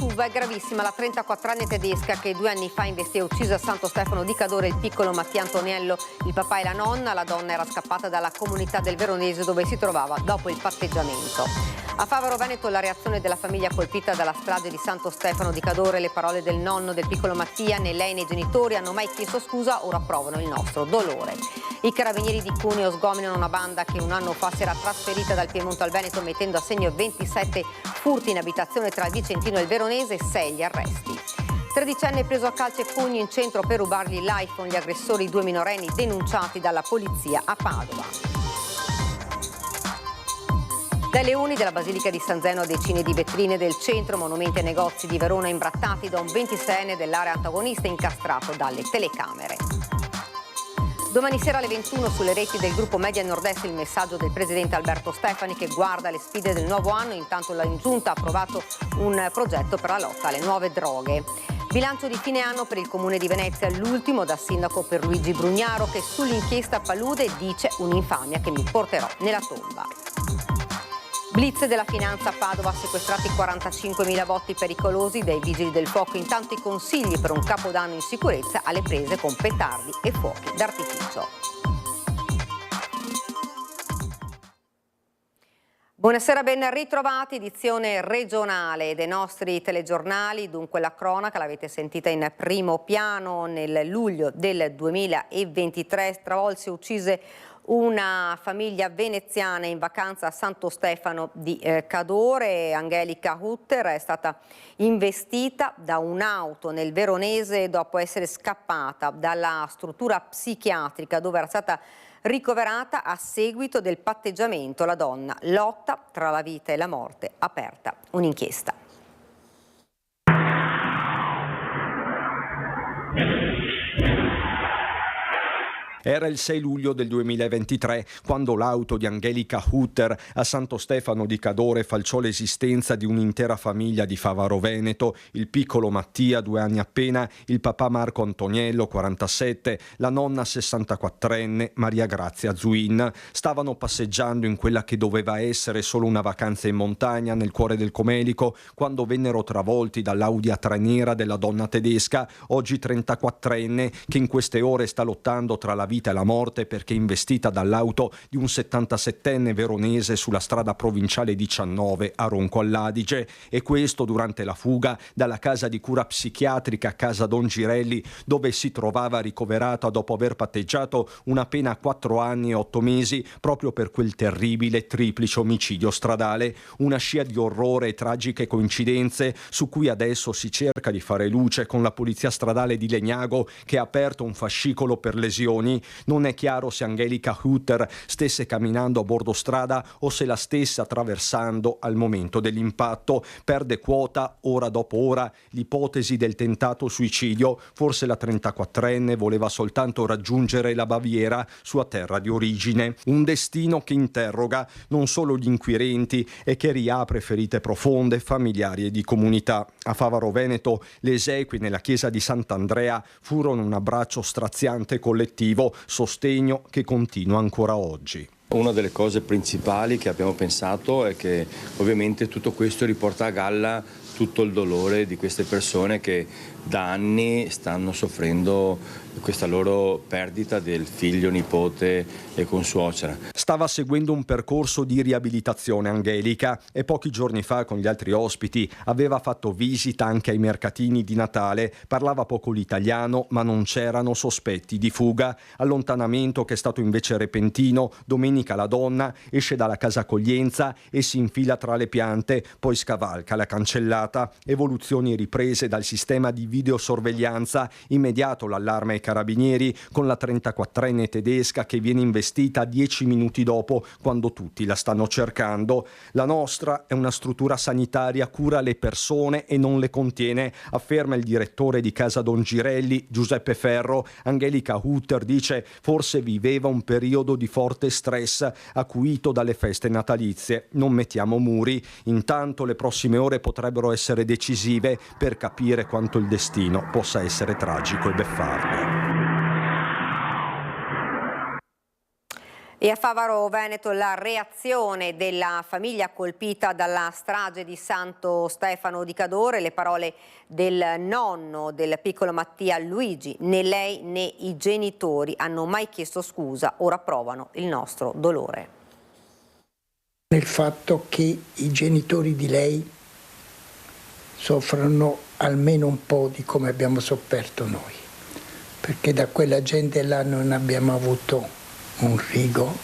SUV è gravissima. La 34enne tedesca che 2 anni fa investì e uccise a Santo Stefano di Cadore il piccolo Mattia Antoniello, il papà e la nonna. La donna era scappata dalla comunità del Veronese dove si trovava dopo il patteggiamento. A Favaro Veneto la reazione della famiglia colpita dalla strage di Santo Stefano di Cadore. Le parole del nonno del piccolo Mattia: né lei né i genitori hanno mai chiesto scusa, ora provano il nostro dolore. I carabinieri di Cuneo sgominano una banda che un anno fa si era trasferita dal Piemonte al Veneto mettendo a segno 27 furti in abitazione tra il Vicentino e il Veronese, 6 gli arresti. 13enne preso a calci e pugni in centro per rubargli l'iPhone. Gli aggressori, 2 minorenni denunciati dalla polizia a Padova. Dai leoni della Basilica di San Zeno a decine di vetrine del centro, monumenti e negozi di Verona imbrattati da un 26enne dell'area antagonista incastrato dalle telecamere. Domani sera alle 21 sulle reti del gruppo Media Nord-Est il messaggio del presidente Alberto Stefani che guarda le sfide del nuovo anno. Intanto la Giunta ha approvato un progetto per la lotta alle nuove droghe. Bilancio di fine anno per il Comune di Venezia, l'ultimo da sindaco per Luigi Brugnaro che sull'inchiesta Palude dice: un'infamia che mi porterò nella tomba. Blitz della finanza a Padova, sequestrati 45.000 botti pericolosi dai vigili del fuoco. Intanto i consigli per un capodanno in sicurezza alle prese con petardi e fuochi d'artificio. Buonasera, ben ritrovati, edizione regionale dei nostri telegiornali. Dunque la cronaca l'avete sentita in primo piano. Nel luglio del 2023 stravolse e uccise una famiglia veneziana in vacanza a Santo Stefano di Cadore. Angelica Hutter è stata investita da un'auto nel Veronese dopo essere scappata dalla struttura psichiatrica dove era stata ricoverata a seguito del patteggiamento. La donna lotta tra la vita e la morte, aperta un'inchiesta. Era il 6 luglio del 2023 quando l'auto di Angelica Hutter a Santo Stefano di Cadore falciò l'esistenza di un'intera famiglia di Favaro Veneto: il piccolo Mattia, 2 anni appena, il papà Marco Antoniello, 47, la nonna 64enne Maria Grazia Zuin. Stavano passeggiando in quella che doveva essere solo una vacanza in montagna nel cuore del Comelico quando vennero travolti dall'Audi A3 nera della donna tedesca, oggi 34enne, che in queste ore sta lottando tra la vita e la morte perché investita dall'auto di un 77enne veronese sulla strada provinciale 19 a Ronco all'Adige, e questo durante la fuga dalla casa di cura psichiatrica Casa Don Girelli, dove si trovava ricoverata dopo aver patteggiato una pena a 4 anni e 8 mesi proprio per quel terribile triplice omicidio stradale. Una scia di orrore e tragiche coincidenze su cui adesso si cerca di fare luce con la polizia stradale di Legnago, che ha aperto un fascicolo per lesioni. Non è chiaro se Angelica Hutter stesse camminando a bordo strada o se la stesse attraversando al momento dell'impatto. Perde quota ora dopo ora l'ipotesi del tentato suicidio. Forse la 34enne voleva soltanto raggiungere la Baviera, sua terra di origine. Un destino che interroga non solo gli inquirenti e che riapre ferite profonde, familiari e di comunità. A Favaro Veneto le esequie nella chiesa di Sant'Andrea furono un abbraccio straziante collettivo, sostegno che continua ancora oggi. Una delle cose principali che abbiamo pensato è che ovviamente tutto questo riporta a galla tutto il dolore di queste persone che da anni stanno soffrendo questa loro perdita del figlio, nipote e consuocera. Stava seguendo un percorso di riabilitazione Angelica e pochi giorni fa con gli altri ospiti aveva fatto visita anche ai mercatini di Natale. Parlava poco l'italiano ma non c'erano sospetti di fuga. Allontanamento che è stato invece repentino. Domenica la donna esce dalla casa accoglienza e si infila tra le piante, poi scavalca la cancellata. Evoluzioni riprese dal sistema di videosorveglianza, immediato l'allarme ai carabinieri con la 34enne tedesca che viene investita 10 minuti dopo, quando tutti la stanno cercando. La nostra è una struttura sanitaria, cura le persone e non le contiene, afferma il direttore di Casa Don Girelli, Giuseppe Ferro. Angelica Hutter dice forse viveva un periodo di forte stress acuito dalle feste natalizie. Non mettiamo muri, intanto le prossime ore potrebbero essere decisive per capire quanto il destino possa essere tragico e beffardo. E a Favaro Veneto la reazione della famiglia colpita dalla strage di Santo Stefano di Cadore, le parole del nonno del piccolo Mattia Luigi: né lei né i genitori hanno mai chiesto scusa, ora provano il nostro dolore. Nel fatto che i genitori di lei soffrono almeno un po' di come abbiamo sofferto noi, perché da quella gente là non abbiamo avuto un rigo,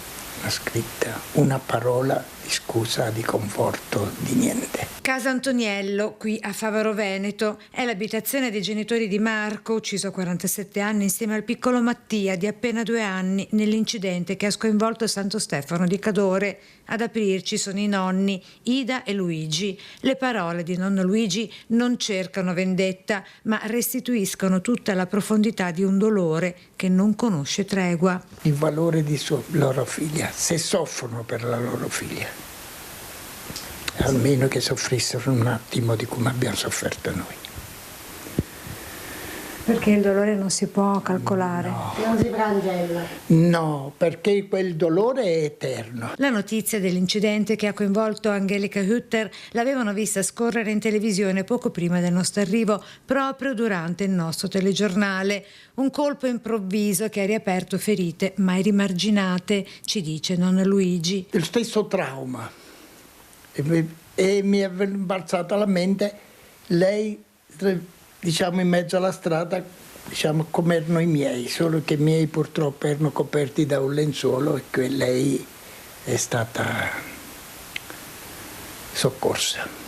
una scritta, una parola di scusa, di conforto, di niente. Casa Antoniello, qui a Favaro Veneto, è l'abitazione dei genitori di Marco, ucciso a 47 anni insieme al piccolo Mattia di appena 2 anni nell'incidente che ha sconvolto Santo Stefano di Cadore. Ad aprirci sono i nonni Ida e Luigi. Le parole di nonno Luigi non cercano vendetta, ma restituiscono tutta la profondità di un dolore che non conosce tregua. Il valore di loro figlia, se soffrono per la loro figlia, almeno che soffrissero un attimo di come abbiamo sofferto noi. Perché il dolore non si può calcolare. Non si frangella. No, perché quel dolore è eterno. La notizia dell'incidente che ha coinvolto Angelica Hutter l'avevano vista scorrere in televisione poco prima del nostro arrivo, proprio durante il nostro telegiornale. Un colpo improvviso che ha riaperto ferite mai rimarginate, ci dice nonno Luigi. Il stesso trauma. E mi è balzata alla mente lei, diciamo, in mezzo alla strada, diciamo, come erano i miei, solo che i miei purtroppo erano coperti da un lenzuolo e che lei è stata soccorsa.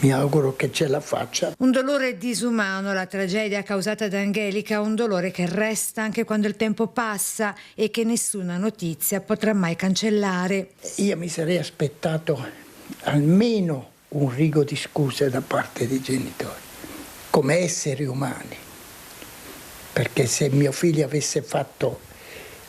Mi auguro che ce la faccia. Un dolore disumano, la tragedia causata da Angelica, un dolore che resta anche quando il tempo passa e che nessuna notizia potrà mai cancellare. Io mi sarei aspettato almeno un rigo di scuse da parte dei genitori, come esseri umani, perché se mio figlio avesse fatto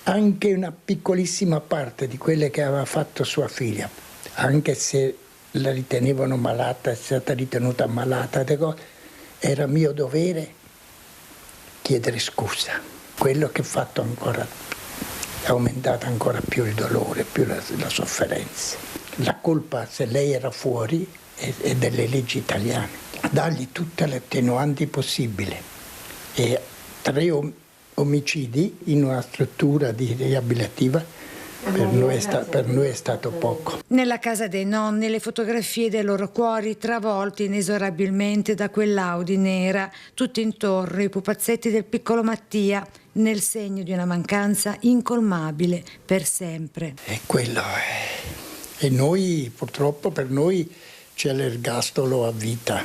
anche una piccolissima parte di quelle che aveva fatto sua figlia, anche se la ritenevano malata, è stata ritenuta malata, era mio dovere chiedere scusa. Quello che ho fatto ancora ha aumentato ancora più il dolore, più la sofferenza. La colpa, se lei era fuori, è delle leggi italiane. Dargli tutte le attenuanti possibili. E 3 omicidi in una struttura di riabilitativa per noi è stato poco. Nella casa dei nonni le fotografie dei loro cuori travolti inesorabilmente da quell'Audi nera, tutto intorno i pupazzetti del piccolo Mattia, nel segno di una mancanza incolmabile per sempre. E quello è. E noi, purtroppo per noi c'è l'ergastolo a vita.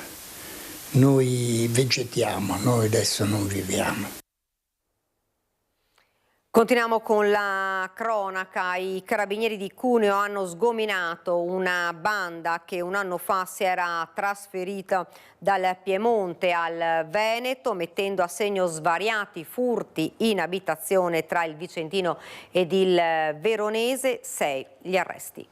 Noi vegetiamo, noi adesso non viviamo. Continuiamo con la cronaca. I carabinieri di Cuneo hanno sgominato una banda che un anno fa si era trasferita dal Piemonte al Veneto, mettendo a segno svariati furti in abitazione tra il Vicentino ed il Veronese. 6 gli arresti.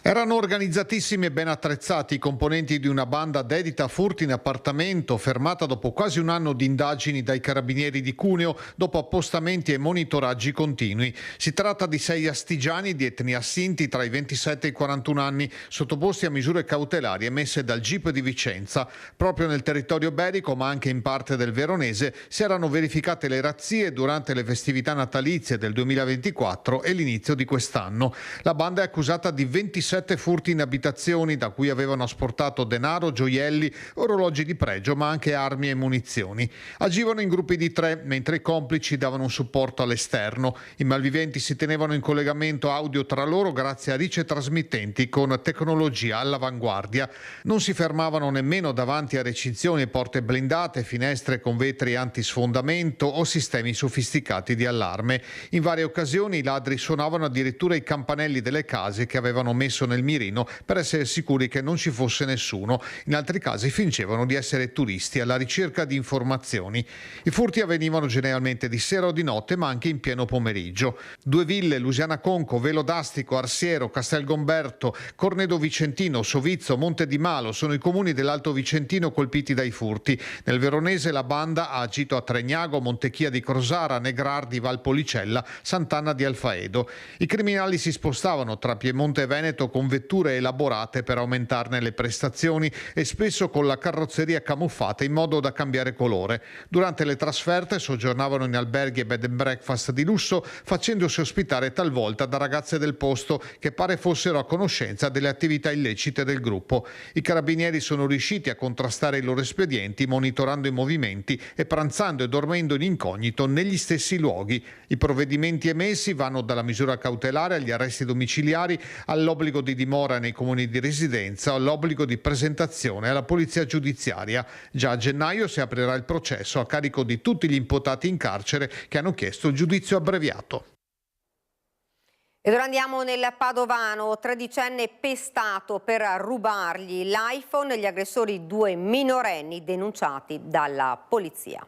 Erano organizzatissimi e ben attrezzati i componenti di una banda dedita a furti in appartamento, fermata dopo quasi un anno di indagini dai carabinieri di Cuneo, dopo appostamenti e monitoraggi continui. Si tratta di 6 astigiani di etnia Sinti tra i 27 e i 41 anni, sottoposti a misure cautelari emesse dal GIP di Vicenza. Proprio nel territorio iberico, ma anche in parte del Veronese, si erano verificate le razzie durante le festività natalizie del 2024 e l'inizio di quest'anno. La banda è accusata di 27 furti in abitazioni, da cui avevano asportato denaro, gioielli, orologi di pregio, ma anche armi e munizioni. Agivano in gruppi di 3, mentre i complici davano un supporto all'esterno. I malviventi si tenevano in collegamento audio tra loro grazie a ricce trasmittenti con tecnologia all'avanguardia. Non si fermavano nemmeno davanti a recinzioni e porte blindate, finestre con vetri antisfondamento o sistemi sofisticati di allarme. In varie occasioni i ladri suonavano addirittura i campanelli delle case che avevano messo messo nel mirino per essere sicuri che non ci fosse nessuno. In altri casi fingevano di essere turisti alla ricerca di informazioni. I furti avvenivano generalmente di sera o di notte, ma anche in pieno pomeriggio. Due ville, Lusiana Conco, Velo d'Astico, Arsiero, Castelgomberto, Cornedo Vicentino, Sovizzo, Monte di Malo sono i comuni dell'Alto Vicentino colpiti dai furti. Nel veronese la banda ha agito a Tregnago, Montechia di Crosara, Negrardi, Valpolicella, Sant'Anna di Alfaedo. I criminali si spostavano tra Piemonte e Veneto con vetture elaborate per aumentarne le prestazioni e spesso con la carrozzeria camuffata in modo da cambiare colore. Durante le trasferte soggiornavano in alberghi e bed and breakfast di lusso, facendosi ospitare talvolta da ragazze del posto che pare fossero a conoscenza delle attività illecite del gruppo. I carabinieri sono riusciti a contrastare i loro espedienti monitorando i movimenti e pranzando e dormendo in incognito negli stessi luoghi. I provvedimenti emessi vanno dalla misura cautelare agli arresti domiciliari all'obbligo di dimora nei comuni di residenza o all'obbligo di presentazione alla polizia giudiziaria. Già a gennaio si aprirà il processo a carico di tutti gli imputati in carcere che hanno chiesto il giudizio abbreviato. Ed ora andiamo nel Padovano, tredicenne pestato per rubargli l'iPhone, gli aggressori due minorenni denunciati dalla polizia.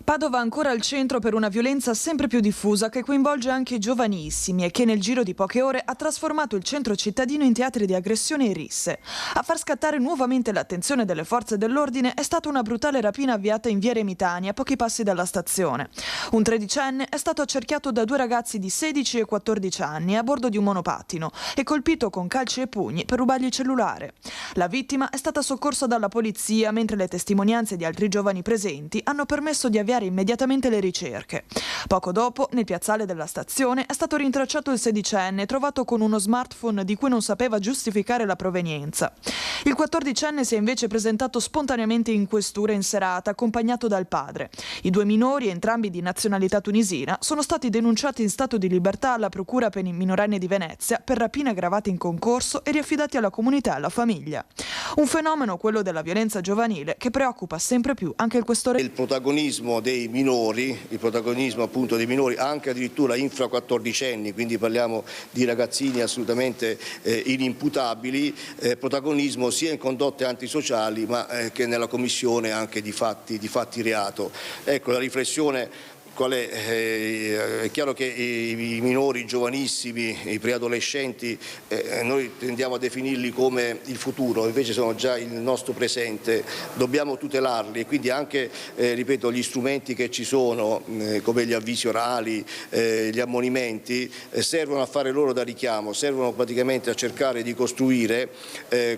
Padova ancora al centro per una violenza sempre più diffusa che coinvolge anche i giovanissimi e che nel giro di poche ore ha trasformato il centro cittadino in teatri di aggressioni e risse. A far scattare nuovamente l'attenzione delle forze dell'ordine è stata una brutale rapina avviata in via Remitani, a pochi passi dalla stazione. Un tredicenne è stato accerchiato da due ragazzi di 16 e 14 anni a bordo di un monopattino e colpito con calci e pugni per rubargli il cellulare. La vittima è stata soccorsa dalla polizia, mentre le testimonianze di altri giovani presenti hanno permesso di avviare immediatamente le ricerche. Poco dopo, nel piazzale della stazione, è stato rintracciato il sedicenne, trovato con uno smartphone di cui non sapeva giustificare la provenienza. Il 14enne si è invece presentato spontaneamente in questura in serata, accompagnato dal padre. I due minori, entrambi di nazionalità tunisina, sono stati denunciati in stato di libertà alla Procura per i minorenni di Venezia per rapine aggravate in concorso e riaffidati alla comunità e alla famiglia. Un fenomeno, quello della violenza giovanile, che preoccupa sempre più anche il questore. Il protagonismo dei minori, il protagonismo appunto dei minori, anche addirittura infra 14enni, quindi parliamo di ragazzini assolutamente inimputabili, protagonismo sia in condotte antisociali ma che nella commissione anche di fatti reato. Ecco, la riflessione qual è? È chiaro che i minori, i giovanissimi, i preadolescenti, noi tendiamo a definirli come il futuro, invece sono già il nostro presente, dobbiamo tutelarli e quindi anche, ripeto, gli strumenti che ci sono, come gli avvisi orali, gli ammonimenti, servono a fare loro da richiamo, servono praticamente a cercare di costruire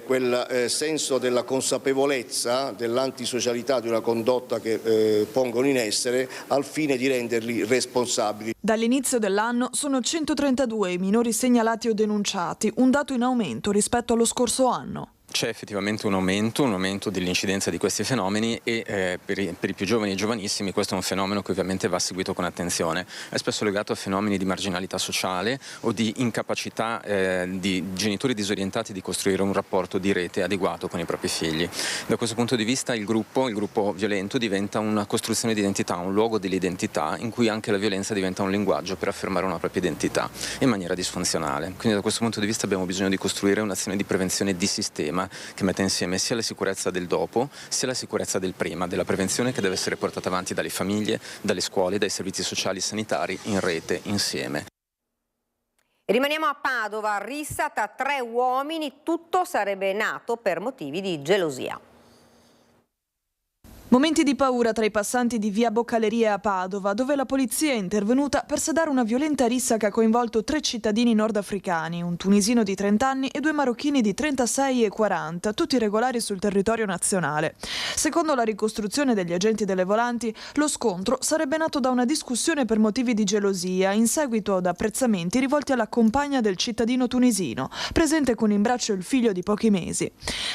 quel senso della consapevolezza, dell'antisocialità di una condotta che pongono in essere al fine di renderli responsabili. Dall'inizio dell'anno sono 132 i minori segnalati o denunciati, un dato in aumento rispetto allo scorso anno. C'è effettivamente un aumento dell'incidenza di questi fenomeni e per i più giovani e giovanissimi questo è un fenomeno che ovviamente va seguito con attenzione. È spesso legato a fenomeni di marginalità sociale o di incapacità di genitori disorientati di costruire un rapporto di rete adeguato con i propri figli. Da questo punto di vista il gruppo violento diventa una costruzione di identità, un luogo dell'identità in cui anche la violenza diventa un linguaggio per affermare una propria identità in maniera disfunzionale. Quindi da questo punto di vista abbiamo bisogno di costruire un'azione di prevenzione di sistema che mette insieme sia la sicurezza del dopo sia la sicurezza del prima, della prevenzione che deve essere portata avanti dalle famiglie, dalle scuole, dai servizi sociali e sanitari in rete insieme. E rimaniamo a Padova, rissa tra tre uomini, tutto sarebbe nato per motivi di gelosia. Momenti di paura tra i passanti di via Boccalerie a Padova, dove la polizia è intervenuta per sedare una violenta rissa che ha coinvolto 3 cittadini nordafricani, un tunisino di 30 anni e 2 marocchini di 36 e 40, tutti regolari sul territorio nazionale. Secondo la ricostruzione degli agenti delle volanti, lo scontro sarebbe nato da una discussione per motivi di gelosia, in seguito ad apprezzamenti rivolti alla compagna del cittadino tunisino, presente con in braccio il figlio di pochi mesi.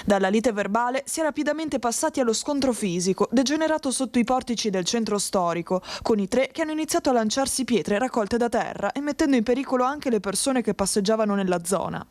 Dalla lite verbale si è rapidamente passati allo scontro fisico, degenerato sotto i portici del centro storico, con i 3 che hanno iniziato a lanciarsi pietre raccolte da terra e mettendo in pericolo anche le persone che passeggiavano nella zona.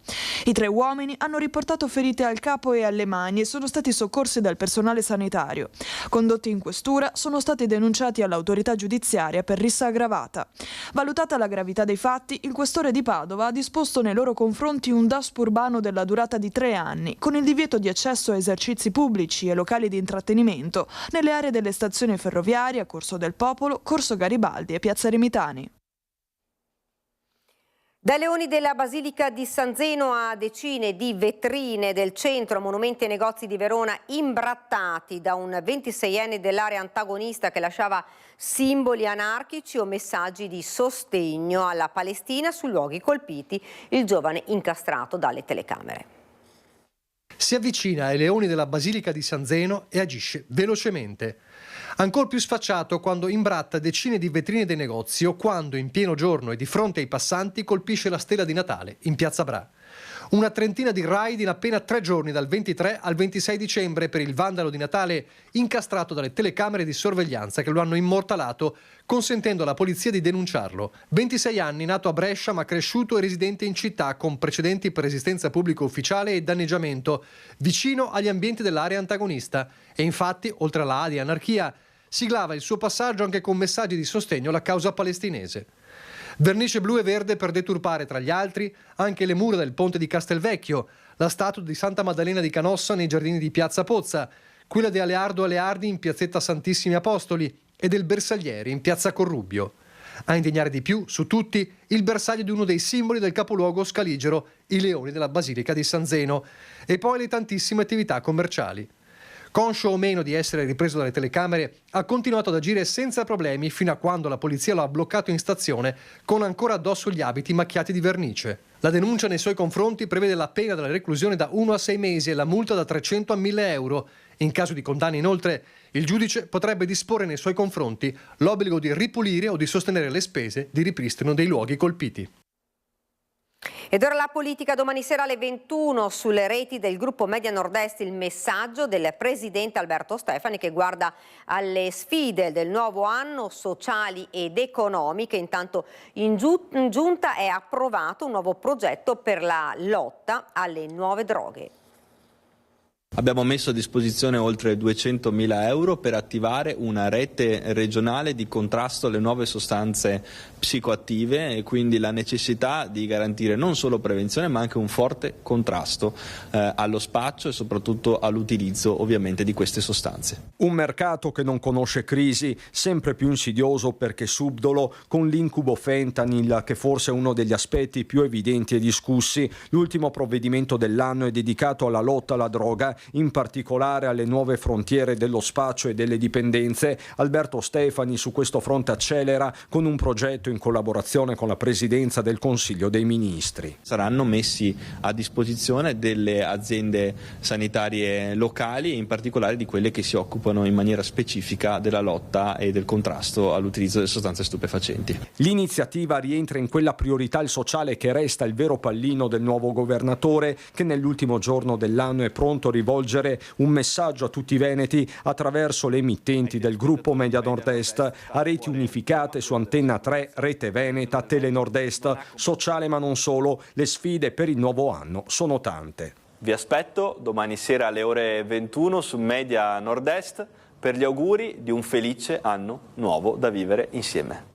I 3 uomini hanno riportato ferite al capo e alle mani e sono stati soccorsi dal personale sanitario. Condotti in questura, sono stati denunciati all'autorità giudiziaria per rissa aggravata. Valutata la gravità dei fatti, il questore di Padova ha disposto nei loro confronti un DASP urbano della durata di 3 anni, con il divieto di accesso a esercizi pubblici e locali di intrattenimento nelle aree delle stazioni ferroviarie, Corso del Popolo, Corso Garibaldi e Piazza Remitani. Dai leoni della Basilica di San Zeno a decine di vetrine del centro, monumenti e negozi di Verona imbrattati da un 26enne dell'area antagonista che lasciava simboli anarchici o messaggi di sostegno alla Palestina sui luoghi colpiti, il giovane incastrato dalle telecamere. Si avvicina ai leoni della Basilica di San Zeno e agisce velocemente. Ancor più sfacciato quando imbratta decine di vetrine dei negozi o quando in pieno giorno e di fronte ai passanti colpisce la stella di Natale in Piazza Bra. Una trentina di raid in appena 3 giorni, dal 23 al 26 dicembre, per il vandalo di Natale incastrato dalle telecamere di sorveglianza che lo hanno immortalato, consentendo alla polizia di denunciarlo. 26 anni, nato a Brescia ma cresciuto e residente in città, con precedenti per resistenza pubblica ufficiale e danneggiamento, vicino agli ambienti dell'area antagonista. E infatti, oltre alla A di anarchia, siglava il suo passaggio anche con messaggi di sostegno alla causa palestinese. Vernice blu e verde per deturpare, tra gli altri, anche le mura del ponte di Castelvecchio, la statua di Santa Maddalena di Canossa nei giardini di Piazza Pozza, quella di Aleardo Aleardi in piazzetta Santissimi Apostoli e del Bersaglieri in Piazza Corrubbio. A indegnare di più, su tutti, il bersaglio di uno dei simboli del capoluogo scaligero, i leoni della Basilica di San Zeno, e poi le tantissime attività commerciali. Conscio o meno di essere ripreso dalle telecamere, ha continuato ad agire senza problemi fino a quando la polizia lo ha bloccato in stazione con ancora addosso gli abiti macchiati di vernice. La denuncia nei suoi confronti prevede la pena della reclusione da 1 a 6 mesi e la multa da 300 a 1.000 euro. In caso di condanna, inoltre, il giudice potrebbe disporre nei suoi confronti l'obbligo di ripulire o di sostenere le spese di ripristino dei luoghi colpiti. Ed ora la politica, domani sera alle 21 sulle reti del gruppo Media Nord-Est, il messaggio del presidente Alberto Stefani che guarda alle sfide del nuovo anno sociali ed economiche. Intanto in giunta è approvato un nuovo progetto per la lotta alle nuove droghe. Abbiamo messo a disposizione oltre 200.000 euro per attivare una rete regionale di contrasto alle nuove sostanze psicoattive e quindi la necessità di garantire non solo prevenzione ma anche un forte contrasto allo spaccio e soprattutto all'utilizzo ovviamente di queste sostanze. Un mercato che non conosce crisi, sempre più insidioso perché subdolo, con l'incubo fentanyl che forse è uno degli aspetti più evidenti e discussi. L'ultimo provvedimento dell'anno è dedicato alla lotta alla droga, in particolare alle nuove frontiere dello spaccio e delle dipendenze. Alberto Stefani su questo fronte accelera con un progetto in collaborazione con la Presidenza del Consiglio dei Ministri. Saranno messi a disposizione delle aziende sanitarie locali, in particolare di quelle che si occupano in maniera specifica della lotta e del contrasto all'utilizzo delle sostanze stupefacenti. L'iniziativa rientra in quella priorità sociale che resta il vero pallino del nuovo governatore, che nell'ultimo giorno dell'anno è pronto a rivolgere un messaggio a tutti i veneti attraverso le emittenti del gruppo Media Nord-Est, a reti unificate su Antenna 3, Rete Veneta, Tele Nord-Est, sociale ma non solo. Le sfide per il nuovo anno sono tante. Vi aspetto domani sera alle ore 21 su Media Nord-Est per gli auguri di un felice anno nuovo da vivere insieme.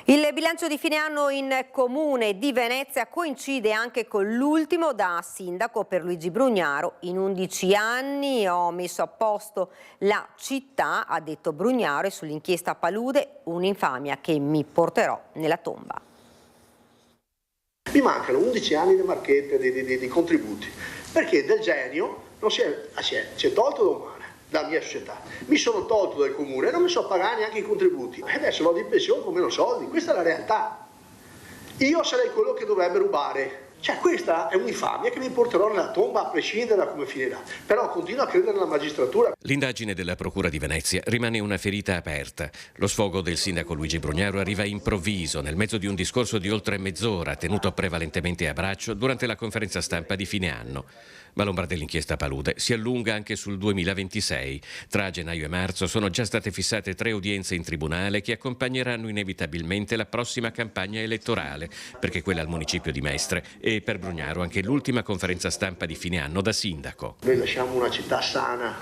Il bilancio di fine anno in Comune di Venezia coincide anche con l'ultimo da sindaco per Luigi Brugnaro. In 11 anni ho messo a posto la città, ha detto Brugnaro, e sull'inchiesta Palude un'infamia che mi porterò nella tomba. Mi mancano 11 anni di marchette, di contributi, perché del genio non si è tolto da umano. La mia società, mi sono tolto dal comune e non mi so pagare neanche i contributi e adesso vado in pensione con meno soldi. Questa è la realtà. Io sarei quello che dovrebbe rubare, Cioè questa è un'infamia che mi porterò nella tomba a prescindere da come finirà, però continuo a credere nella magistratura. L'indagine della Procura di Venezia rimane una ferita aperta. Lo sfogo del sindaco Luigi Brugnaro arriva improvviso, nel mezzo di un discorso di oltre mezz'ora, tenuto prevalentemente a braccio durante la conferenza stampa di fine anno. Ma l'ombra dell'inchiesta Palude si allunga anche sul 2026. Tra gennaio e marzo sono già state fissate 3 udienze in tribunale che accompagneranno inevitabilmente la prossima campagna elettorale, perché quella al municipio di Mestre e per Brugnaro anche l'ultima conferenza stampa di fine anno da sindaco. Noi lasciamo una città sana,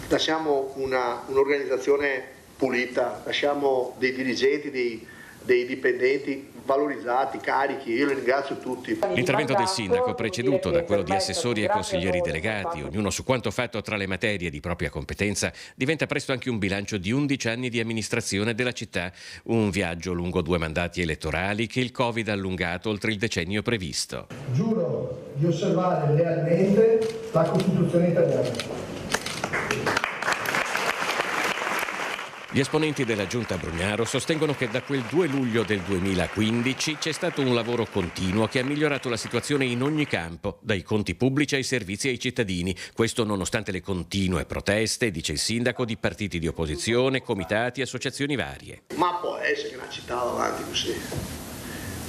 lasciamo un'organizzazione pulita, lasciamo dei dirigenti, dei dipendenti valorizzati, carichi, io li ringrazio tutti. L'intervento del sindaco, preceduto da quello di assessori e consiglieri delegati, ognuno su quanto fatto tra le materie di propria competenza, diventa presto anche un bilancio di 11 anni di amministrazione della città, un viaggio lungo 2 mandati elettorali che il Covid ha allungato oltre il decennio previsto. Giuro di osservare lealmente la Costituzione italiana. Gli esponenti della Giunta Brugnaro sostengono che da quel 2 luglio del 2015 c'è stato un lavoro continuo che ha migliorato la situazione in ogni campo, dai conti pubblici ai servizi ai cittadini. Questo nonostante le continue proteste, dice il sindaco, di partiti di opposizione, comitati e associazioni varie. Ma può essere che una città va avanti così?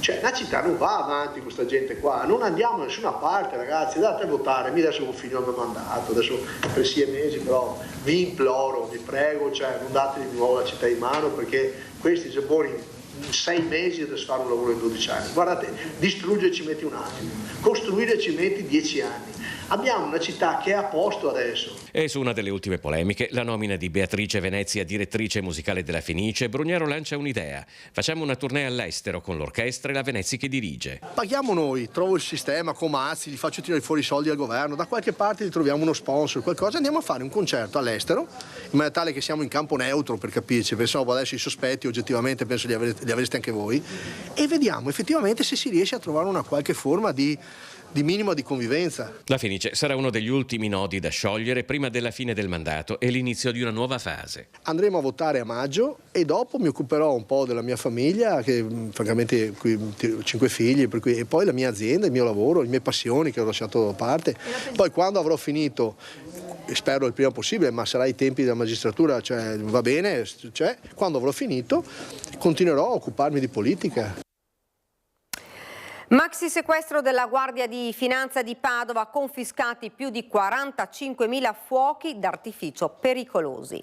Cioè, la città non va avanti con questa gente qua, non andiamo da nessuna parte, ragazzi, andate a votare, mi adesso ho finito il mio mandato, adesso per 6 mesi, però vi imploro, vi prego, cioè, non date di nuovo la città in mano, perché questi giapponi in 6 mesi adesso fanno un lavoro in 12 anni. Guardate, distruggere ci metti un attimo, costruire ci metti 10 anni. Abbiamo una città che è a posto adesso. E su una delle ultime polemiche, la nomina di Beatrice Venezia, direttrice musicale della Fenice, Brugnaro lancia un'idea. Facciamo una tournée all'estero con l'orchestra e la Venezia che dirige. Paghiamo noi, trovo il sistema, Comazzi, gli faccio tirare fuori i soldi al governo, da qualche parte gli troviamo uno sponsor, qualcosa, andiamo a fare un concerto all'estero, in maniera tale che siamo in campo neutro, per capirci, pensavo adesso i sospetti oggettivamente penso li avreste anche voi, e vediamo effettivamente se si riesce a trovare una qualche forma di minima di convivenza. La Fenice sarà uno degli ultimi nodi da sciogliere prima della fine del mandato e l'inizio di una nuova fase. Andremo a votare a maggio e dopo mi occuperò un po' della mia famiglia, che francamente ho 5 figli, per cui, e poi la mia azienda, il mio lavoro, le mie passioni che ho lasciato da parte. Poi quando avrò finito, spero il prima possibile, ma sarà ai tempi della magistratura, cioè va bene, cioè, quando avrò finito continuerò a occuparmi di politica. Maxi sequestro della Guardia di Finanza di Padova, confiscati più di 45.000 fuochi d'artificio pericolosi.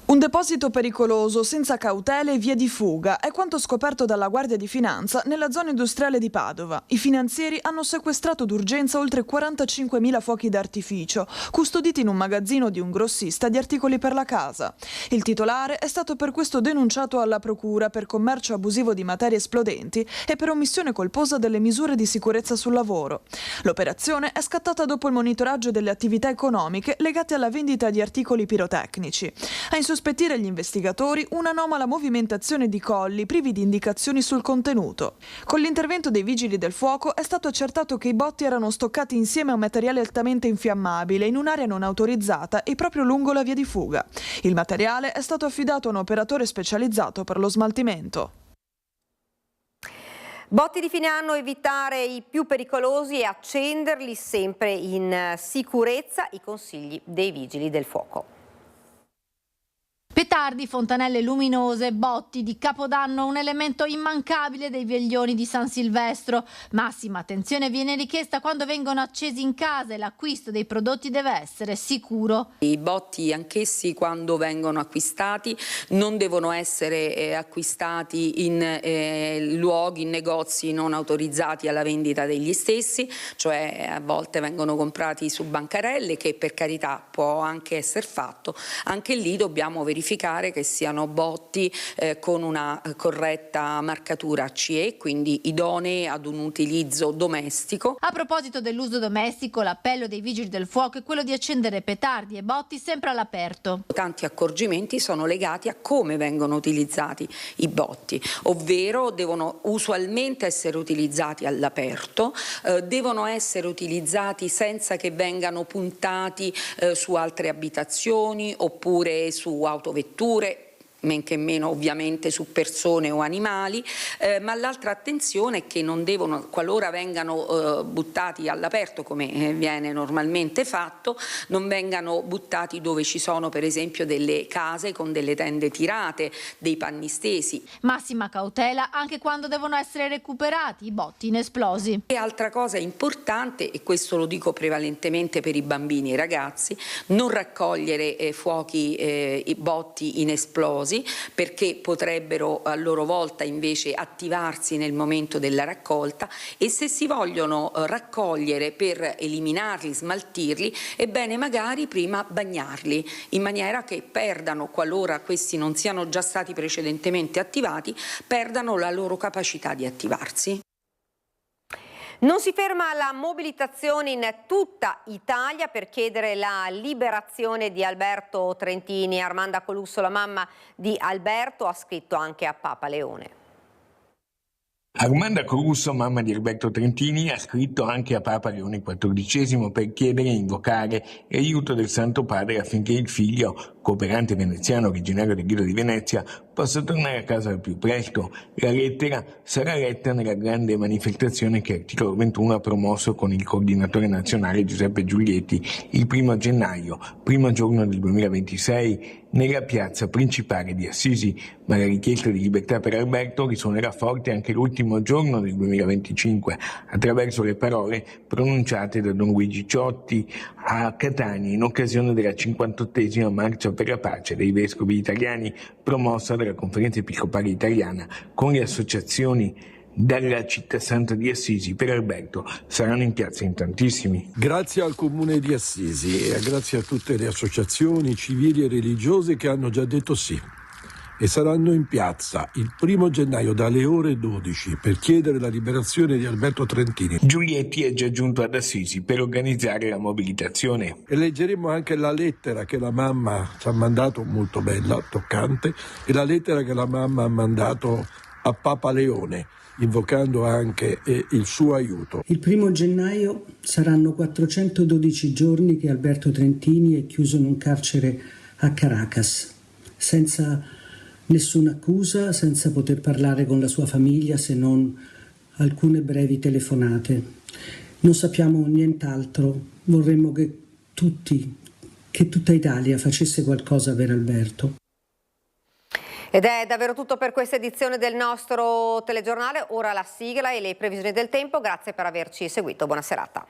Un deposito pericoloso, senza cautele e via di fuga, è quanto scoperto dalla Guardia di Finanza nella zona industriale di Padova. I finanzieri hanno sequestrato d'urgenza oltre 45.000 fuochi d'artificio, custoditi in un magazzino di un grossista di articoli per la casa. Il titolare è stato per questo denunciato alla Procura per commercio abusivo di materie esplodenti e per omissione colposa delle misure di sicurezza sul lavoro. L'operazione è scattata dopo il monitoraggio delle attività economiche legate alla vendita di articoli pirotecnici. A insospettire gli investigatori un'anomala movimentazione di colli privi di indicazioni sul contenuto. Con l'intervento dei vigili del fuoco è stato accertato che i botti erano stoccati insieme a un materiale altamente infiammabile in un'area non autorizzata e proprio lungo la via di fuga. Il materiale è stato affidato a un operatore specializzato per lo smaltimento. Botti di fine anno, evitare i più pericolosi e accenderli sempre in sicurezza, i consigli dei vigili del fuoco. Petardi, fontanelle luminose, botti di Capodanno, un elemento immancabile dei veglioni di San Silvestro. Massima attenzione viene richiesta quando vengono accesi in casa e l'acquisto dei prodotti deve essere sicuro. I botti anch'essi quando vengono acquistati non devono essere acquistati in luoghi, in negozi non autorizzati alla vendita degli stessi, cioè a volte vengono comprati su bancarelle, che per carità può anche essere fatto. Anche lì dobbiamo verificare che siano botti con una corretta marcatura CE, quindi idonei ad un utilizzo domestico. A proposito dell'uso domestico, l'appello dei vigili del fuoco è quello di accendere petardi e botti sempre all'aperto. Tanti accorgimenti sono legati a come vengono utilizzati i botti, ovvero devono usualmente essere utilizzati all'aperto, devono essere utilizzati senza che vengano puntati su altre abitazioni oppure su autovetture. men che meno ovviamente su persone o animali, ma l'altra attenzione è che non devono, qualora vengano buttati all'aperto come viene normalmente fatto, non vengano buttati dove ci sono per esempio delle case con delle tende tirate, dei panni stesi. Massima cautela anche quando devono essere recuperati i botti inesplosi. E altra cosa importante, e questo lo dico prevalentemente per i bambini e i ragazzi, non raccogliere fuochi e botti inesplosi, perché potrebbero a loro volta invece attivarsi nel momento della raccolta, e se si vogliono raccogliere per eliminarli, smaltirli, è bene magari prima bagnarli, in maniera che perdano, qualora questi non siano già stati precedentemente attivati, perdano la loro capacità di attivarsi. Non si ferma la mobilitazione in tutta Italia per chiedere la liberazione di Alberto Trentini. Armanda Colusso, la mamma di Alberto, ha scritto anche a Papa Leone. Armanda Colusso, mamma di Alberto Trentini, ha scritto anche a Papa Leone XIV per chiedere e invocare l'aiuto del Santo Padre affinché il figlio, cooperante veneziano originario del Grillo di Venezia, possa tornare a casa al più presto. La lettera sarà letta nella grande manifestazione che Articolo 21 ha promosso con il coordinatore nazionale Giuseppe Giulietti il 1 gennaio, primo giorno del 2026, nella piazza principale di Assisi, ma la richiesta di libertà per Alberto risuonerà forte anche l'ultimo giorno del 2025, attraverso le parole pronunciate da Don Luigi Ciotti a Catania in occasione della 58esima Marcia per la Pace dei Vescovi Italiani, promossa dalla Conferenza Episcopale Italiana con le associazioni dalla città santa di Assisi. Per Alberto saranno in piazza in tantissimi. Grazie al Comune di Assisi e grazie a tutte le associazioni civili e religiose che hanno già detto sì. E saranno in piazza il 1 gennaio dalle ore 12 per chiedere la liberazione di Alberto Trentini. Giulietti è già giunto ad Assisi per organizzare la mobilitazione. E leggeremo anche la lettera che la mamma ci ha mandato, molto bella, toccante, e la lettera che la mamma ha mandato a Papa Leone, invocando anche il suo aiuto. Il 1 gennaio saranno 412 giorni che Alberto Trentini è chiuso in un carcere a Caracas, senza nessuna accusa, senza poter parlare con la sua famiglia se non alcune brevi telefonate. Non sappiamo nient'altro, vorremmo che tutta Italia facesse qualcosa per Alberto. Ed è davvero tutto per questa edizione del nostro telegiornale. Ora la sigla e le previsioni del tempo. Grazie per averci seguito. Buona serata.